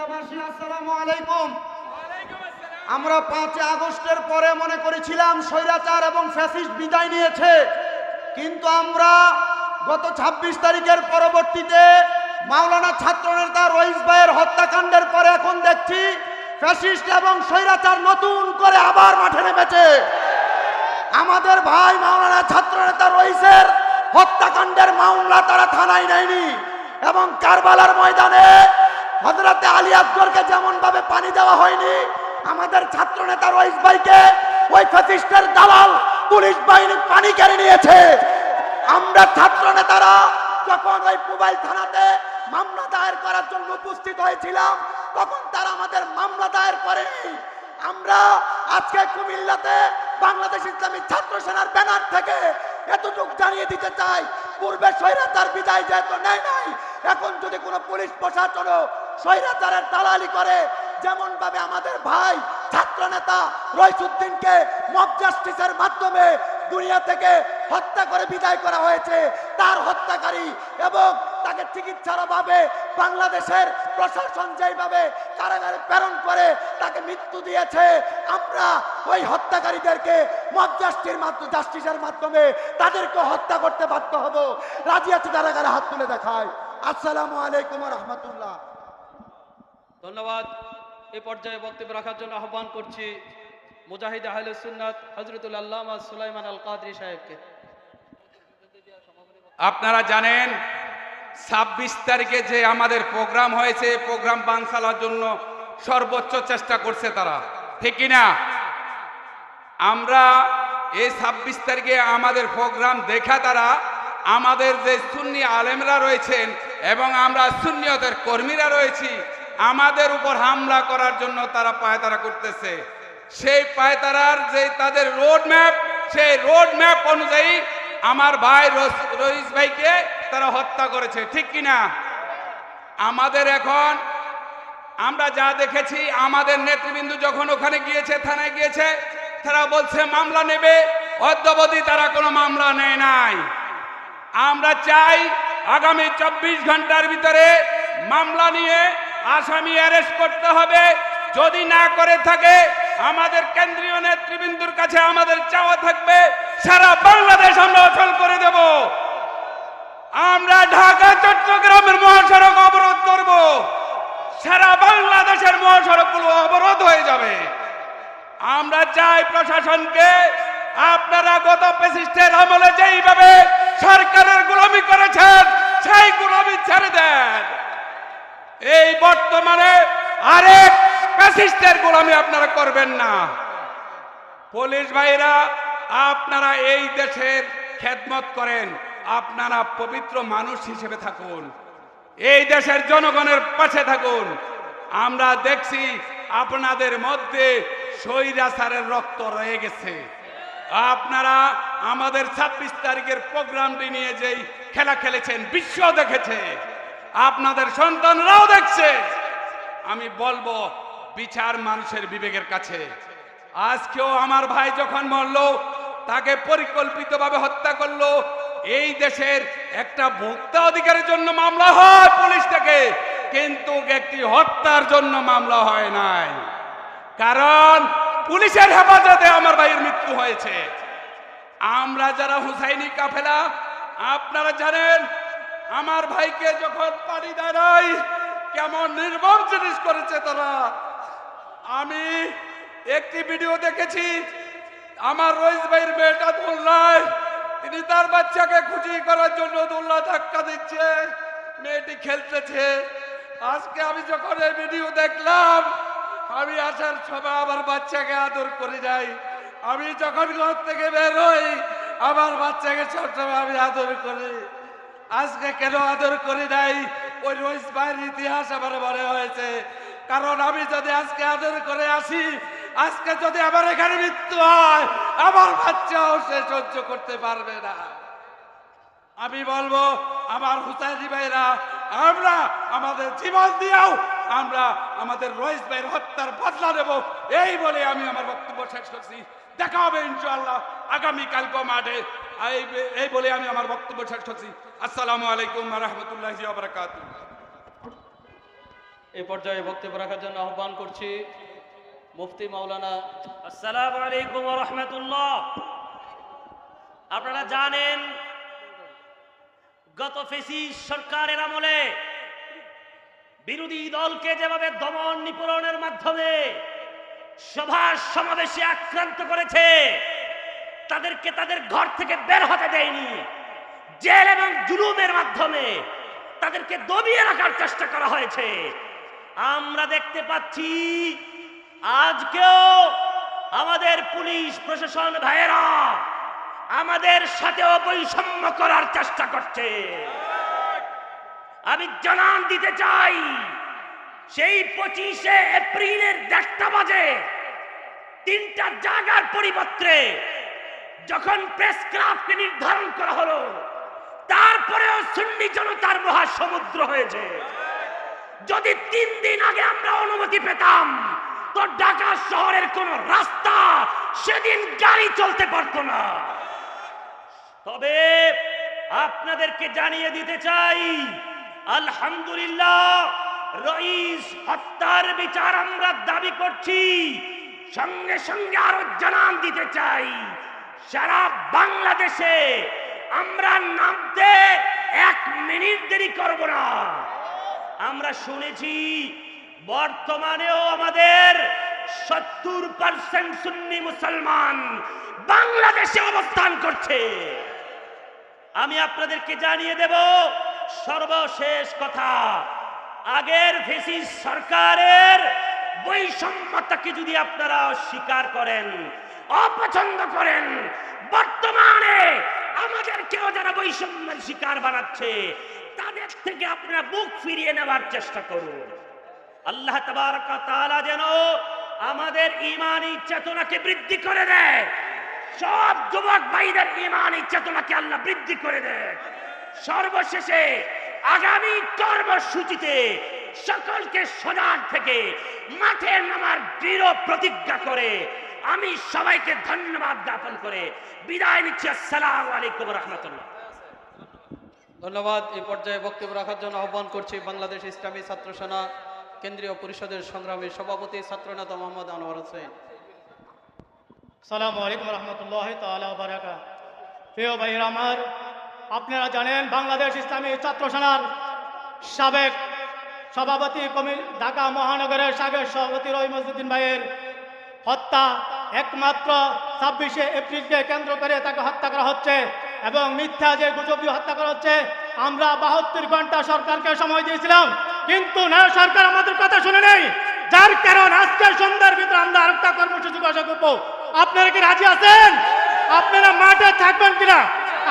এলাকাবাসী আসসালামু আলাইকুম। আমরা 5 আগস্টের পরে মনে করেছিলাম স্বৈরাচার এবং ফ্যাসিস্ট বিদায় নিয়েছে, কিন্তু আমরা গত 26 তারিখের পরবর্তীতে মাওলানা ছাত্রনেতা রইস ভাইয়ের হত্যাকাণ্ডের পরে এখন দেখছি ফ্যাসিস্ট এবং স্বৈরাচার নতুন করে আবার মাঠে নেমেছে। আমাদের ভাই মাওলানা ছাত্রনেতা রইসের হত্যাকাণ্ডের মামলা তারা থানায় নেয়নি এবং কারবালার ময়দানে হযরতে আলী আসগরকে যেমন ভাবে পানি দেওয়া হয়নি, আমাদের ছাত্রনেতা রইস ভাইকে ওই ফ্যাসিস্টের দালাল পুলিশ বাহিনী পানি কেড়ে নিয়েছে। আমরা ছাত্রনেতারা যখন ওই মোবাইল থানাতে মামলা দায়ের করার জন্য উপস্থিত হয়েছিলাম তখন তারা আমাদের মামলা দায়ের করেনি। আমরা আজকে কুমিল্লাতে বাংলাদেশ ইসলামী ছাত্র সেনার ব্যানার থেকে এতটুকু জানিয়ে দিতে চাই, পূর্বে স্বৈরাচার বিদায় যেহেতু নেয় নাই, এখন যদি কোনো পুলিশ প্রশাসনও স্বৈরাচারের দালালি করে, যেমন ভাবে আমাদের ভাই ছাত্রনেতা রইসউদ্দিনকে মব জাস্টিসের মাধ্যমে দুনিয়া থেকে হত্যা করে বিদায় করা হয়েছে, তার হত্যাকারী এবং তাকে চিকিৎসার অভাবে বাংলাদেশের প্রশাসন যেভাবে কারাগারে প্রেরণ করে তাকে মৃত্যু দিয়েছে, আমরা ওই হত্যাকারীদেরকে মব জাস্টিসের মাধ্যমে তাদেরকে হত্যা করতে বাধ্য হব। রাজি আছে কারাগারে হাত তুলে দেখায়। আসসালামু আলাইকুম ওয়া রাহমাতুল্লাহ। ধন্যবাদ। এই পর্যায়ে বক্তব্য রাখার জন্য আহ্বান করছি মুজাহিদ আহলে সুন্নাত হযরতুল আল্লামা সুলাইমান আল কাদরি সাহেবকে। আপনারা জানেন 26 তারিখে যে আমাদের প্রোগ্রাম হয়েছে, প্রোগ্রাম বানচালার জন্য সর্বোচ্চ চেষ্টা করছে তারা, ঠিক কিনা? আমরা এই 26 তারিখে আমাদের প্রোগ্রাম দেখা তারা আমাদের যে সুন্নি আলেমরা রয়েছেন এবং আমরা সুন্নিয়তের কর্মীরা রয়েছি, আমাদের উপর হামলা করার জন্য তারা পায়তারা করতেছে। সেই পায়তারার যে তাদের রোড ম্যাপ, সেই রোড ম্যাপ অনুযায়ী আমার ভাই রইস ভাইকে তারা হত্যা করেছে, ঠিক কিনা? আমাদের এখন আমরা যা দেখেছি, আমাদের নেতৃবৃন্দ যখন ওখানে গিয়েছে, থানায় গিয়েছে, তারা বলছে মামলা নেবে, অদ্যাবধি তারা কোনো মামলা নেয় নাই। আমরা চাই আগামী 24 ঘন্টার ভিতরে মামলা নিয়ে আসামি অ্যারেস্ট করতে হবে। যদি না করে থাকে আমাদের কেন্দ্রীয় নেতৃবৃন্দর কাছে আমাদের চাওয়া থাকবে, সারা বাংলাদেশ আমরা অচল করে দেব। আমরা ঢাকা চট্টগ্রামের মহাসড়ক অবরোধ করব, সারা বাংলাদেশের মহাসড়কগুলো অবরোধ হয়ে যাবে। আমরা চাই প্রশাসনকে, আপনারা গত ফ্যাসিস্টের আমলে যেইভাবে সরকারের গোলামি করেছেন সেই গোলামি ছেড়ে দেন। এই বর্তমানে আরেক ফ্যাসিস্টের গোলামি আপনারা করবেন না। পুলিশ ভাইরা, আপনারা এই দেশের খেদমত করেন, আপনারা পবিত্র মানুষ হিসেবে থাকুন, এই দেশের জনগণের পাশে থাকুন। আমরা দেখছি আপনাদের মধ্যে স্বৈরাচারের রক্ত রয়ে গেছে। আপনারা আমাদের 26 তারিখের প্রোগ্রামটি নিয়ে যেই খেলা খেলেছেন, বিশ্ব দেখেছে, আপনাদের সন্তানরাও দেখছে। আমি বলবো বিচার মানুষের বিবেকের কাছে। আজকেও আমার ভাই যখন মরল, তাকে পরিকল্পিতভাবে হত্যা করলো। এই দেশের একটা ভোক্তা অধিকারের জন্য মামলা হয় পুলিশ থেকে, কিন্তু একটি হত্যার জন্য মামলা হয় নাই, কারণ পুলিশের হেফাজতে আমার ভাইয়ের মৃত্যু হয়েছে। আমরা যারা হুসাইনি কাফেলা, আপনারা জানেন আমার ভাইকে যখন পানি দেয় নাই, কেমন নির্মম জিনিস করেছে তারা। আমি একটি ভিডিও দেখেছি, আমার রইস ভাইয়ের মেয়েটা দোলনায়, তিনি তার বাচ্চাকে খুশি করার জন্য দোলনা ধাক্কা দিচ্ছে, মেয়েটি খেলতেছে। আজকে আমি যখন এই ভিডিও দেখলাম, আমি আসার সময় আমার বাচ্চাকে আদর করে যাই। আমি যখন ঘর থেকে বের হই, আমার বাচ্চাকে সবসময় আমি আদর করি। আজকে কেন আদর করি নাই? ওই রইস ভাইয়ের ইতিহাস আমার মনে হয়েছে। কারণ আমি যদি আজকে আদর করে আসি, আজকে যদি আমার এখানে মৃত্যু হয়, আমার বাচ্চাও সে সহ্য করতে পারবে না। আমি বলবো আমার হুসাইনি ভাইরা, আমরা আমাদের জীবন দিয়েও আমরা আমাদের রইস ভাইয়ের হত্যার বদলা নেব, এই বলে আমি আমার বক্তব্য শেষ করছি। দেখা হবে ইনশাআল্লাহ আগামী কালকে মাঠে। এই বলে আমি আমার বক্তব্য শেষ করছি। আসসালামু আলাইকুম ওয়া রাহমাতুল্লাহি ওয়া বারাকাতুহু। এই পর্যায়ে বক্তব্য রাখার জন্য আহ্বান করছি মুফতি মাওলানা। আসসালামু আলাইকুম ওয়া রাহমাতুল্লাহ। আপনারা জানেন গত ফেসিস্ট সরকারের আমলে বিরোধী দলকে যেভাবে দমন নিপীড়নের মাধ্যমে সভা সমাবেশে আক্রান্ত করেছে, তাদেরকে তাদের ঘর থেকে বের হতে দেয়নি, জেল এবং জুলুমের মাধ্যমে তাদেরকে দবিয়ে রাখার চেষ্টা করা হয়েছে। আমরা দেখতে পাচ্ছি আজকেও আমাদের পুলিশ প্রশাসন ভাইয়েরা আমাদের সাথেও বৈষম্য করার চেষ্টা করছে। আমি জানান দিতে চাই, সেই 25শে এপ্রিলের 1টা বাজে 3টা জায়গার পরিবর্তে যখন প্রেস ক্লাবকে নির্ধারণ করা হলো, তারপরেও সুন্নি জনতার মহাসমুদ্র হয়েছে। যদি 3 দিন আগে আমরা অনুমতি পেতাম তো ঢাকা শহরের কোন রাস্তা সেদিন গাড়ি চলতে পারতো না। তবে আপনাদেরকে জানিয়ে দিতে চাই, আলহামদুলিল্লাহ রইস হত্যার বিচার আমরা দাবি করছি। সঙ্গে সঙ্গে আরো জানান দিতে চাই, সারা বাংলাদেশে আমরা নামতে 1 মিনিট দেরি করব না। আমরা শুনেছি বর্তমানেও আমাদের 70% সুন্নি মুসলমান বাংলাদেশে অবস্থান করছে। আমি আপনাদেরকে জানিয়ে দেব সর্বশেষ কথা, আগের ফেসিস্ট সরকারের বৈষম্যতাকে যদি আপনারা অস্বীকার করেন, অপছন্দ করেন, বর্তমানে আমাদেরকেও যারা বৈষম্যের শিকার বানাচ্ছে তাদের থেকে আপনারা বুক ফিরিয়ে নেওয়ার চেষ্টা করুন। আল্লাহ তাবারক ওয়া তাআলা যেন আমাদের ঈমানি চেতনাকে বৃদ্ধি করে দেয়, সব যুবক ভাইদের ঈমানি চেতনাকে আল্লাহ বৃদ্ধি করে দেয়। সর্বশেষে আগামী কর্মসূচিতে সকলকে সজাগ থেকে মাঠে নামার দৃঢ় প্রতিজ্ঞা করে আমি সবাইকে ধন্যবাদ জ্ঞাপন করে বিদায় নিচ্ছি। আসসালামু আলাইকুম ওয়া রাহমাতুল্লাহ। ধন্যবাদ। এই পর্যায়ে বক্তব্য রাখার জন্য আহ্বান করছি বাংলাদেশ ইসলামী ছাত্র সেনা কেন্দ্রীয় পরিষদের সংগ্রামী সভাপতি ছাত্রনেতা মোহাম্মদ আনোয়ার হোসেন। আসসালামু আলাইকুম রহমতুল্লাহ তাআলা ওয়া বারাকাতুহু। প্রিয় ভাইয়েরা আমার, আপনারা জানেন বাংলাদেশ ইসলামী ছাত্র সেনার সাবেক সভাপতি ঢাকা মহানগরের সাবেক সভাপতি রহিমউদ্দিন ভাইয়ের হত্যা একমাত্র 26শে এপ্রিলকে কেন্দ্র করে তাকে হত্যা করা হচ্ছে এবং মিথ্যা যে গুজব দিয়ে হত্যা করা হচ্ছে। আমরা 72 ঘন্টা সরকারকে সময় দিয়েছিলাম, কিন্তু না, সরকার আমাদের কথা শুনে নেই। যার কারণ আজকে সন্ধ্যার ভিতরে আমরা আরেকটা কর্মসূচি ঘোষণা করবো। আপনারা কি রাজি আছেন? আপনারা মাঠে থাকবেন কিনা?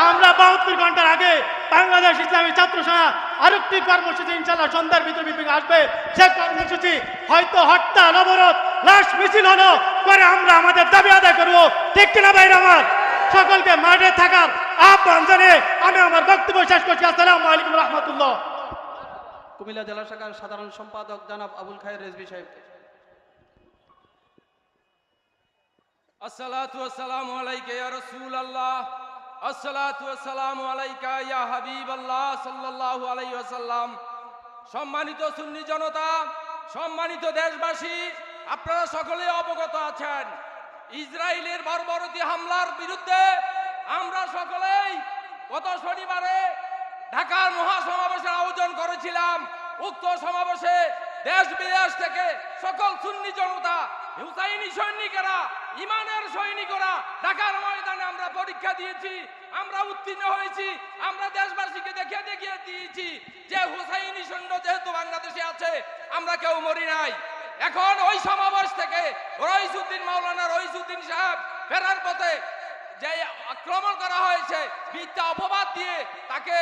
আমরা 72 ঘন্টার আগে বাংলাদেশ ইসলামী ছাত্র সেনা আরেকটি কর্মসূচি ইনশাআল্লাহ সন্ধ্যার ভিতরে মিটিং আসবে। সে কর্মসূচি হয়তো হরতাল, অবরোধ, লাশ মিছিল হলো করে আমরা আমাদের দাবি আদায় করবো। ঠিক কিনা ভাইরা আমার? সকলকে মাঠে থাকার আহ্বান জানিয়ে আমি আমার বক্তব্য শেষ করছি। আসসালামু আলাইকুম রহমতুল্লাহ। কুমিল্লা জেলা শাখার সাধারণ সম্পাদক জনাব আবুল খায়ের রেজভী সাহেব। আসসালাতু ওয়াসসালামু আলাইকা ইয়া রাসূলুল্লাহ, আসসালাতু ওয়াসসালামু আলাইকা ইয়া হাবিবাল্লাহ সাল্লাল্লাহু আলাইহি ওয়াসাল্লাম। সম্মানিত সুন্নি জনতা, সম্মানিত দেশবাসী, আপনারা সকলেই অবগত আছেন ইসরায়েলের বর্বরী হামলার বিরুদ্ধে আমরা সকলেই গত শনিবারে ঢাকার মহাসমাবেশের আয়োজন করেছিলাম। উক্ত সমাবেশে দেশ বিদেশ থেকে সকল সুন্নি জনতা, হুসাইনি সৈনিকেরা, ইমানের সৈনিকরা ঢাকার ময়দানে আমরা পরীক্ষা দিয়েছি, আমরা উত্তীর্ণ হয়েছি। আমরা দেশবাসীকে দেখিয়ে দিয়েছি যে হুসাইনি সৈন্য যেহেতু বাংলাদেশে আছে, আমরা কেউ মরি নাই। এখন ওই সমাবেশ থেকে মাওলানা রইসুদ্দিন সাহেব ফেরার পথে যে আক্রমণ করা হয়েছে, মিথ্যা অপবাদ দিয়ে তাকে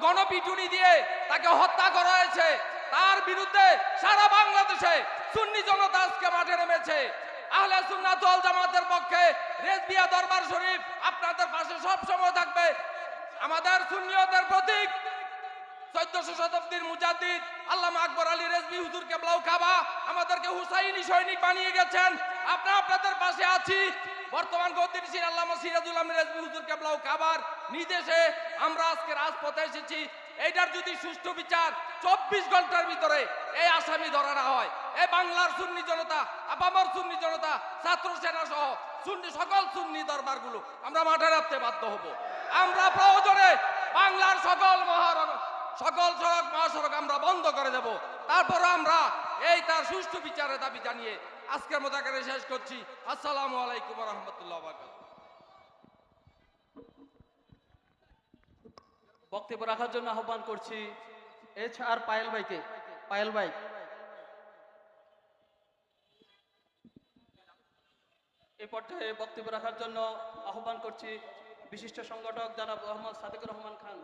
গণপিটুনি দিয়ে তাকে হত্যা করা হয়েছে, তার বিরুদ্ধে সারা বাংলাদেশে সুন্নি জনতা আজকে মাঠে নেমেছে। আহলে সুন্নাত ওয়াল জামাতের পক্ষে রেজবিয়া দরবার শরীফ আপনাদের পাশে সব সময় থাকবে। আমাদের সুন্নিয়তের প্রতীক 1400 শতাব্দীর মুজাদ্দিদ আল্লামা আকবর আলী রেজভী হুজুর কেবলাউ কাবা আমাদেরকে হুসাইনি সৈনিক বানিয়ে গেছেন। আমরা আপনাদের পাশে আছি। বর্তমান গদ্দির আল্লামা সিরাজুল আমির রেজভী হুজুর কেবলাউ কাবার নির্দেশে আমরা আজকে রাজপথে এসেছি। এইটার যদি সুষ্ঠু বিচার 24 ঘন্টার ভিতরে এই আসামি ধরা না হয়, এই বাংলার সুন্নি জনতা, আপামর সুন্নি জনতা, ছাত্র সেনা সহ সুন্নি সকল সুন্নি দরবারগুলো আমরা মাঠে রাখতে বাধ্য হব। আমরা প্রয়োজনে বাংলার সকল সড়ক মহাসড়ক আমরা বন্ধ করে দেব। তারপরে আমরা এই তার সুষ্ঠু বিচারের দাবি জানিয়ে আজকের মতো এখানে শেষ করছি। আসসালামু আলাইকুম ওয়া রাহমাতুল্লাহি ওয়া বারাকাতুহু। বক্তব্য রাখার জন্য আহ্বান করছি আর পায়েল ভাইকে। পায়েল ভাই, এই পর্যায়ে বক্তব্য রাখার জন্য আহ্বান করছি বিশিষ্ট সংগঠক জনাব মোহাম্মদ সাদিকুর রহমান খান।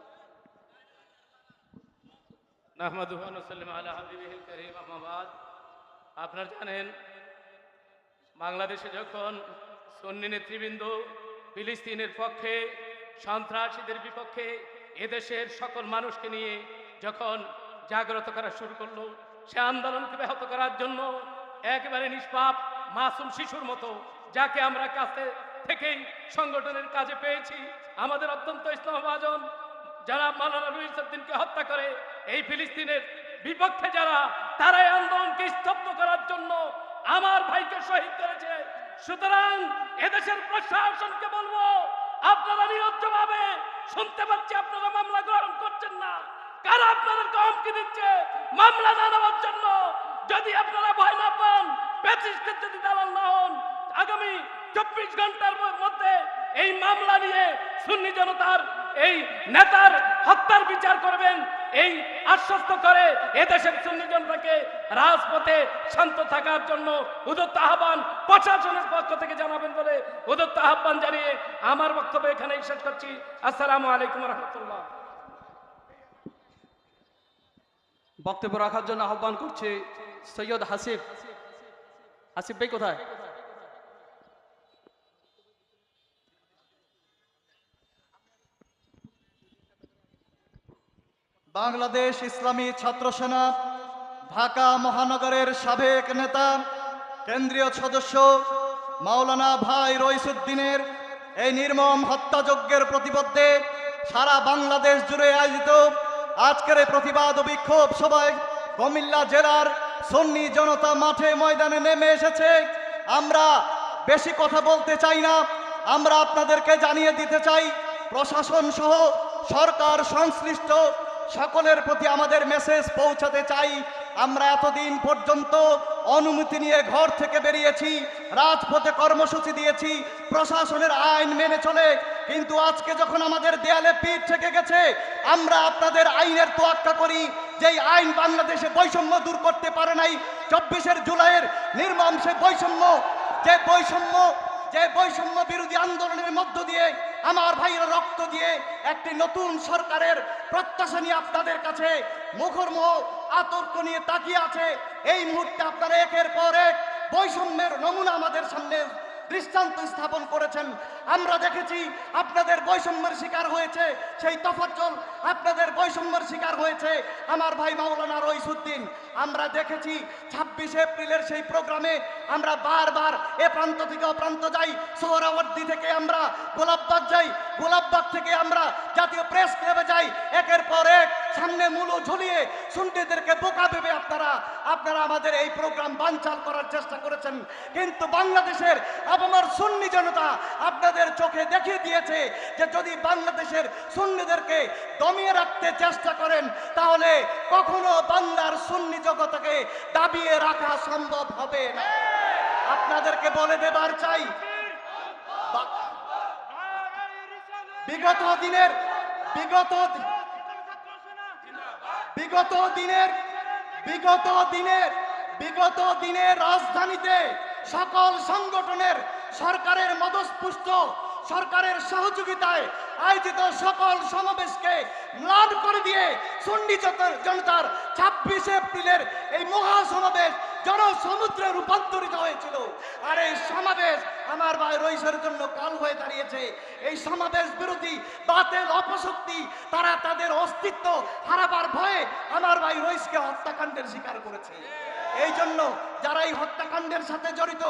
নাহমাদুহু ওয়া নুসাল্লিমু আলা হাবিবিহিল কারীম, আম্মা বাদ। আপনারা জানেন, বাংলাদেশে যখন সুন্নি নেতৃবৃন্দ ফিলিস্তিনের পক্ষে, সন্ত্রাসীদের বিপক্ষে এদেশের সকল মানুষকে নিয়ে যখন জাগ্রত করা শুরু করলো, সে আন্দোলনকে ব্যাহত করার জন্য একেবারে নিষ্পাপ মাসুম শিশুর মতো, যাকে আমরা কাছে থেকেই সংগঠনের কাজে পেয়েছি, আমাদের অত্যন্ত স্নেহভাজন যারা মাওলানা রুইসউদ্দিনকে হত্যা করে এই ফিলিস্তিনের বিপক্ষে যারা, তারা এই আন্দোলনকে স্তব্ধ করার জন্য আমার ভাইকে শহীদ করেছে। সুতরাং এদেশের প্রশাসনকে বলবো, আপনারা নিরজ্জভাবে শুনতে পাচ্ছি আপনারা মামলা গ্রহণ করছেন না। কারা আপনাদেরকে হুমকি দিচ্ছে মামলা না নেওয়ার জন্য? যদি আপনারা ভয় না পান, প্যাচিস্টের যদি দালাল না হন, আগামী 24 ঘন্টার মধ্যে এই মামলা নিয়ে সুন্নি জনতার এই নেতার হত্যার বিচার করবেন, এই আশ্বস্ত করে এদেশের সুন্নি জনতাকে রাজপথে শান্ত থাকার জন্য উদত্ত আহ্বান প্রশাসনের পক্ষ থেকে জানাবেন বলে উদত্ত আহ্বান জানিয়ে আমার বক্তব্য এখানেই শেষ করছি। আসসালামু আলাইকুম ওয়া রাহমাতুল্লাহ। বক্তব্য রাখার জন্য আহ্বান করছি সৈয়দ হাসিব। হাসিব ভাই কোথায়? বাংলাদেশ ইসলামী ছাত্র সেনা ঢাকা মহানগরের সাবেক নেতা, কেন্দ্রীয় সদস্য মাওলানা ভাই রইসুদ্দিনের এই নির্মম হত্যাযজ্ঞের প্রতিবাদে সারা বাংলাদেশ জুড়ে আয়োজিত আজকের এই প্রতিবাদ ও বিক্ষোভ সভায় কুমিল্লা জেলার সুন্নি জনতা মাঠে ময়দানে নেমে এসেছে। আমরা বেশি কথা বলতে চাই না, আমরা আপনাদেরকে জানিয়ে দিতে চাই, প্রশাসন সহ সরকার সংশ্লিষ্ট সকলের প্রতি আমাদের মেসেজ পৌঁছাতে চাই। আমরা এতদিন পর্যন্ত অনুমতি নিয়ে ঘর থেকে বেরিয়েছি, রাজপথে কর্মসূচি দিয়েছি, প্রশাসনের আইন মেনে চলে, কিন্তু আজকে যখন আমাদের দেয়ালে পিঠ থেকে গেছে, আমরা আপনাদের আইনের তোয়াক্কা করি। যেই আইন বাংলাদেশে বৈষম্য দূর করতে পারে নাই, 24 জুলাইয়ের নির্মম সে বৈষম্য, যে বৈষম্য বিরোধী আন্দোলনের মধ্য দিয়ে আমার ভাইয়েরা রক্ত দিয়ে একটি নতুন সরকারের প্রত্যাশা নিয়ে আপনাদের কাছে মুখরমুখ আতর্ক নিয়ে তাকিয়ে আছে। এই মুহূর্তে আপনারা একের পর এক বৈষম্যের নমুনা আমাদের সামনে দৃষ্টান্ত স্থাপন করেছেন। আমরা দেখেছি আপনাদের বৈষম্যের শিকার হয়েছে সেই তফাজ্জল, আপনাদের বৈষম্যের শিকার হয়েছে আমার ভাই মাওলানা রইসুদ্দিন। আমরা দেখেছি 26 এপ্রিলের সেই প্রোগ্রামে আমরা বারবার এ প্রান্ত থেকে ও প্রান্ত যাই, সোহরাওয়ার্দী থেকে আমরা গোলাপবাগ যাই, গোলাপবাগ থেকে আমরা জাতীয় প্রেস ক্লাবে যাই, একের পর এক সামনে মূল ঝুলিয়ে সুন্নিদেরকে বোকা ভেবে আপনারা আমাদের এই প্রোগ্রাম বানচাল করার চেষ্টা করেছেন। কিন্তু বাংলাদেশের আপামর সুন্নি জনতা আপনাদের চোখে দেখিয়ে দিয়েছে যে যদি বাংলাদেশের সুন্নিদেরকে দমিয়ে রাখতে চেষ্টা করেন, তাহলে কখনো বাংলার সুন্নি জগতকে দাবিয়ে রাখা সম্ভব হবে না। আপনাদেরকে বলে দেবার চাই, বিগত দিনের রাজধানীতে সকল সংগঠনের সরকারের মদতপুষ্ট, সরকারের সহযোগিতায় আয়োজিত সকল সমাবেশকে ম্লান করে দিয়ে সুন্নি জনতার 26 এপ্রিলের এই মহাসমাবেশ জনসমুদ্রে রূপান্তরিত হয়েছিল। আর এই সমাবেশ আমার ভাই রইসের জন্য কাল হয়ে দাঁড়িয়েছে। এই সমাবেশ বিরোধী বাতিল অপশক্তি তারা তাদের অস্তিত্ব হারাবার ভয়ে আমার ভাই রইসকে হত্যাকাণ্ডের শিকার করেছে। এই জন্য যারা এই হত্যাকাণ্ডের সাথে জড়িত,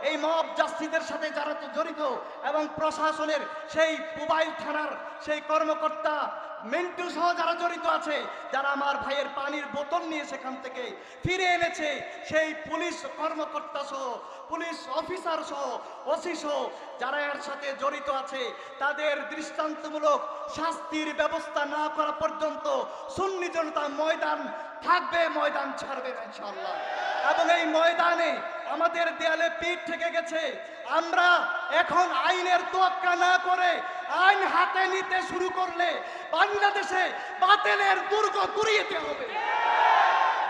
এই মব জাস্টিসের সাথে যারা জড়িত, এবং প্রশাসনের সেই মোবাইল থানার সেই কর্মকর্তা মিন্টু সহ যারা জড়িত আছে, যারা আমার ভাইয়ের পানির বোতল নিয়ে সেখান থেকে ফিরে এনেছে, সেই পুলিশ কর্মকর্তা সহ, পুলিশ অফিসার সহ, ওসি সহ যারা এর সাথে জড়িত আছে, তাদের দৃষ্টান্তমূলক শাস্তির ব্যবস্থা না করা পর্যন্ত সুন্নি জনতা ময়দান থাকবে, ময়দান ছাড়বে না ইনশাআল্লাহ। এবং এই ময়দানে আমাদের দেয়ালে পিঠ থেকে গেছে, আমরা এখন আইনের তোয়াক্কা না করে আইন হাতে নিতে শুরু করলে বাংলাদেশে বাতিলের দুর্গ গুড়িয়ে দেওয়া হবে,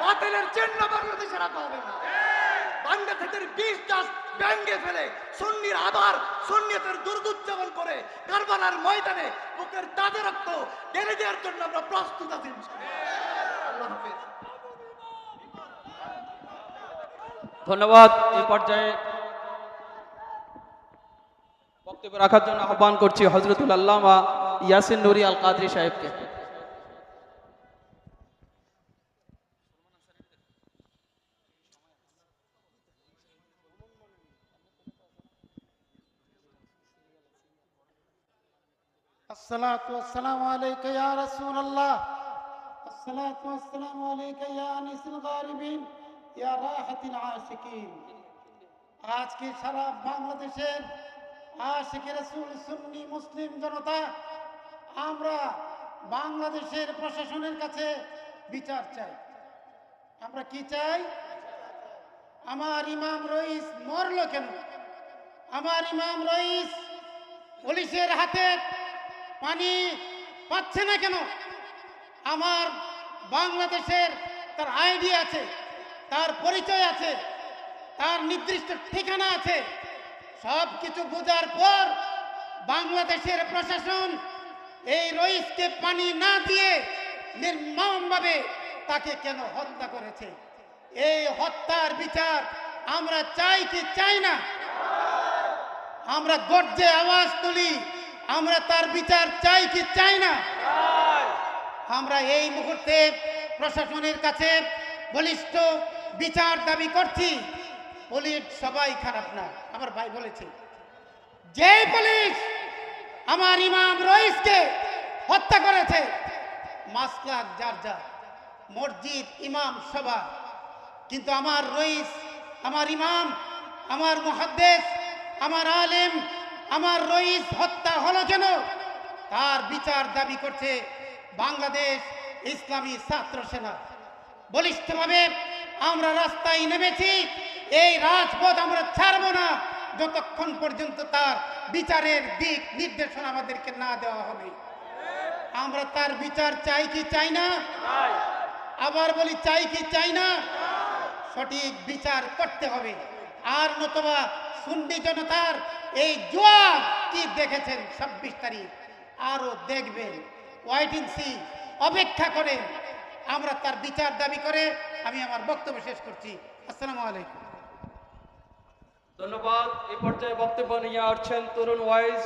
বাতিলের চিহ্ন বাংলাদেশে রাখা হবে না। বাংলাদেশের 20 দাস ভেঙে ফেলে সুন্নির আবার সুন্নিয়তের দুর্গ উদযাপন করে কারবালার ময়দানে বুকের তাজা রক্ত ঢেলে দেওয়ার জন্য আমরা প্রস্তুত আছি ইনশাআল্লাহ। আল্লাহ হাফেজ। ধন্যবাদ। এই পর্যায়ে বক্তব্য রাখার জন্য আহ্বান করছি হযরতুল আল্লামা ইয়াসিন নুরি আল কাদরি সাহেবকে। الصلاة والسلام عليك يا رسول الله. الصلاة والسلام عليك يا أنيس الغاربين يا راحة العاشقين. আজকে সারা বাংলাদেশের আশিক রাসূল সুন্নি মুসলিম জনতা আমরা বাংলাদেশের প্রশাসনের কাছে বিচার চাই। আমরা কি চাই? আমার ইমাম রইস মরল কেন? আমার ইমাম রইস পুলিশের হাতে পানি পাচ্ছে না কেন? আমার বাংলাদেশের তার আইডি আছে, তার পরিচয় আছে, তার নির্দিষ্ট ঠিকানা আছে। সব কিছু বোঝার পর বাংলাদেশের প্রশাসন এই রইসকে পানি না দিয়ে নির্মমভাবে তাকে কেন হত্যা করেছে? এই হত্যার বিচার আমরা চাই কি চাই না? আমরা গর্জে আওয়াজ তুলি, আমরা তার বিচার চাই কি চাই না? আমরা এই মুহূর্তে প্রশাসনের কাছে বলিষ্ঠ বিচার দাবি করছি। পুলিশ সবাই খারাপ না, আমার ভাই বলেছে। যে পুলিশ আমার ইমাম রইসকে হত্যা করেছে, মাসলাক যার যার, মসজিদ ইমাম সভা, কিন্তু আমার রইস, আমার ইমাম, আমার মুহাদ্দিস, আমার আলেম, আমার রইস হত্যা হলো কেন? তার বিচার দাবি করছে বাংলাদেশ ইসলামী ছাত্র সেনা। বলিষ্ঠভাবে আমরা রাস্তায় নেমেছি। এই রাজপথ আমরা ছাড়বো না যতক্ষণ পর্যন্ত তার বিচারের দিক নির্দেশনা আমাদেরকে না দেওয়া হবে। আমরা তার বিচার চাই কি চাই না? আবার বলি, চাই কি চাই না? সঠিক বিচার করতে হবে। আর নতুবা সুন্নি জনতার এই জোয়ার কি দেখেছেন 26 তারিখ, আরো দেখবেন। ওয়াইট এন্ড সি, অপেক্ষা করেন। আমরা তার বিচার দাবি করে আমি আমার বক্তব্য শেষ করছি। আসসালামু আলাইকুম। ধন্যবাদ। এই পর্যায়ে বক্তব্য নিয়ে আসছেন তরুণ ওয়াইজ